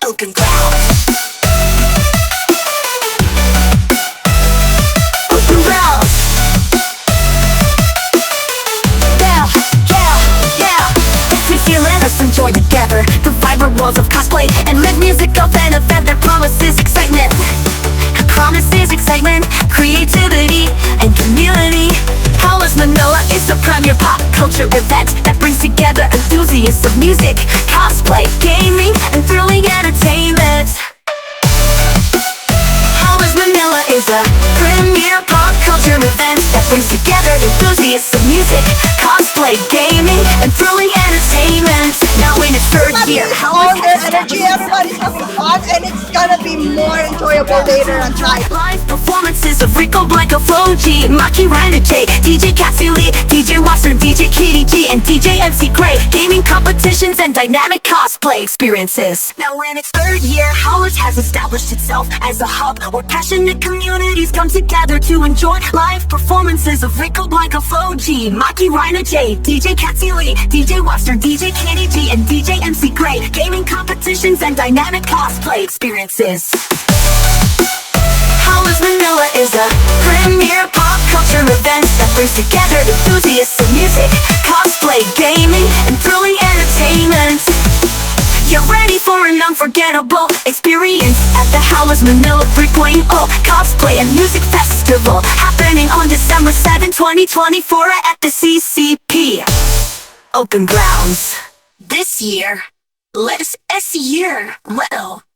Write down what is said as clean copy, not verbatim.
Open ground. Open ground. Yeah. If we feel it, let's enjoy together the vibrant worlds of cosplay and live music of an event that promises excitement. Promises excitement, creativity, and community. Howlers Manila is the premier pop culture event that brings together enthusiasts of music, cosplay, gaming, and thrilling entertainment. Howlers Manila is a premier pop culture event that brings together enthusiasts of music, cosplay, gaming, and thrilling entertainment. Now in its third year, all their energy, everybody's having fun, and it's gonna be more enjoyable later on time. Live performances of Rico Blanco, Flo G, Maki Ryan J, DJ Katsuli, DJ Wasser, DJ Kitty G, and DJ MC Gray. Gaming competitions and dynamic cosplay experiences. Now in its third year, Howlers has established itself as a hub where passionate communities come together to enjoy live performances of Rico Blanco, Flo G, Maki Ryan J, DJ Katsuli, DJ Wasser, DJ Kitty G, and DJ MC Gray. Gaming competitions and dynamic cosplay experiences. Howlers Manila is a premier pop culture event that brings together enthusiasts of music, cosplay, gaming, and thrilling entertainment. You're ready for an unforgettable experience at the Howlers Manila 3.0 Cosplay and Music Festival, happening on December 7, 2024 at the CCP Open Grounds. This year, let us year well.